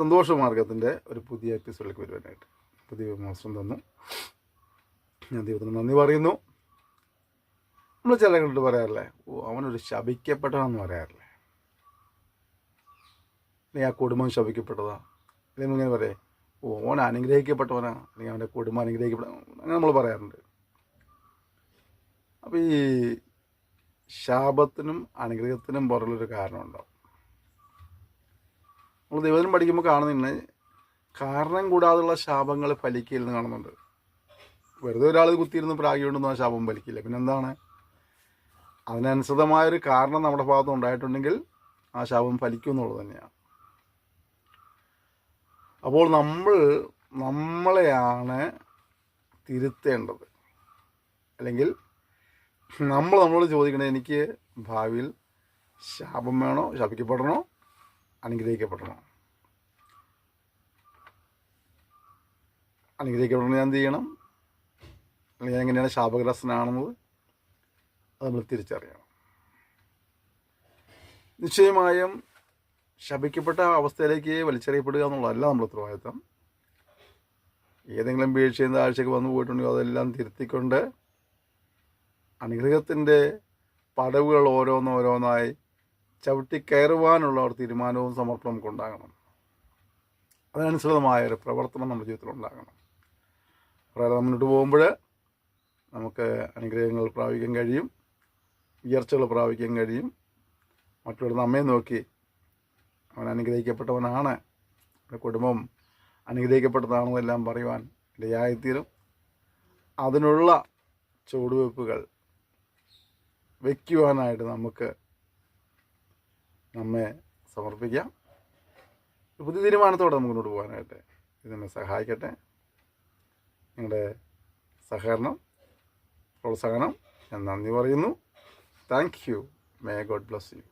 സന്തോഷമാർഗത്തിൻ്റെ ഒരു പുതിയ എപ്പിസോഡിലേക്ക് വരുവാനായിട്ട് പുതിയ അവസരം തന്നു. ഞാൻ ദൈവത്തിന് നന്ദി പറയുന്നു. നമ്മൾ ചില കണ്ടിട്ട് പറയാറില്ലേ, അവനൊരു ശപിക്കപ്പെട്ടവനെന്ന് പറയാറില്ലേ, അല്ലെങ്കിൽ ആ കുടുംബം ശപിക്കപ്പെട്ടതാ, അല്ലെങ്കിൽ ഇങ്ങനെ പറയേ ഓൻ അനുഗ്രഹിക്കപ്പെട്ടവനാ, അല്ലെങ്കിൽ അവൻ്റെ കുടുംബം അനുഗ്രഹിക്കപ്പെട്ട, അങ്ങനെ നമ്മൾ പറയാറുണ്ട്. അപ്പോൾ ഈ ശാപത്തിനും അനുഗ്രഹത്തിനും പുറകിലൊരു കാരണമുണ്ടാവും. നമ്മൾ ദൈവത്തിനും പഠിക്കുമ്പോൾ കാണുന്നുണ്ട്, കാരണം കൂടാതെയുള്ള ശാപങ്ങൾ ഫലിക്കില്ലെന്ന് കാണുന്നുണ്ട്. വെറുതെ ഒരാൾ കുത്തിയിരുന്ന് പ്രാഗിയുണ്ടെന്ന് ആ ശാപം ഫലിക്കില്ല. പിന്നെന്താണ്? അതിനനുസൃതമായൊരു കാരണം നമ്മുടെ ഭാഗത്ത് ഉണ്ടായിട്ടുണ്ടെങ്കിൽ ആ ശാപം ഫലിക്കും എന്നുള്ളത് തന്നെയാണ്. അപ്പോൾ നമ്മളെയാണ് തിരുത്തേണ്ടത്. അല്ലെങ്കിൽ നമ്മളോട് ചോദിക്കണേ, എനിക്ക് ഭാവിയിൽ ശാപം വേണോ, ശപിക്കപ്പെടണോ, അനുഗ്രഹിക്കപ്പെടണോ? അനുഗ്രഹിക്കപ്പെടണം ഞാൻ എന്ത് ചെയ്യണം, അല്ലെങ്കിൽ ഞാൻ എങ്ങനെയാണ് ശാപഗ്രസ്തനാണെന്നത് അത് നമ്മൾ തിരിച്ചറിയണം. നിശ്ചയമായും ശപിക്കപ്പെട്ട അവസ്ഥയിലേക്ക് വലിച്ചെറിയപ്പെടുക എന്നുള്ളതല്ല നമ്മുടെ ഉത്തരവാദിത്തം. ഏതെങ്കിലും വീഴ്ചയും താഴ്ചയ്ക്ക് വന്നു പോയിട്ടുണ്ടെങ്കിൽ അതെല്ലാം തിരുത്തിക്കൊണ്ട് അനുഗ്രഹത്തിൻ്റെ പടവുകൾ ഓരോന്നോരോന്നായി ചവിട്ടിക്കയറുവാനുള്ള ഒരു തീരുമാനവും സമർപ്പണവും നമുക്ക് ഉണ്ടാകണം. അതിനനുസൃതമായൊരു പ്രവർത്തനം നമ്മുടെ ജീവിതത്തിൽ ഉണ്ടാകണം. പറയാതെ മുന്നോട്ട് പോകുമ്പോൾ നമുക്ക് അനുഗ്രഹങ്ങൾ പ്രാപിക്കാൻ കഴിയും, ഉയർച്ചകൾ പ്രാപിക്കാൻ കഴിയും. മറ്റുള്ളവർ നമ്മെ നോക്കി അവൻ അനുഗ്രഹിക്കപ്പെട്ടവനാണ്, കുടുംബം അനുഗ്രഹിക്കപ്പെട്ടതാണെന്നെല്ലാം പറയുവാൻ ഇടയായിത്തീരും. അതിനുള്ള ചുവടുവയ്പ്പുകൾ വയ്ക്കുവാനായിട്ട് നമുക്ക് നമ്മെ സമർപ്പിക്കാം. പുതിയ തീരുമാനത്തോടെ നമുക്ക് മുന്നോട്ട് പോകാനായിട്ട് ഇതിനെ സഹായിക്കട്ടെ. നിങ്ങളുടെ സഹകരണം, പ്രോത്സാഹനം ഞാൻ നന്ദി പറയുന്നു. Thank you. May God bless you.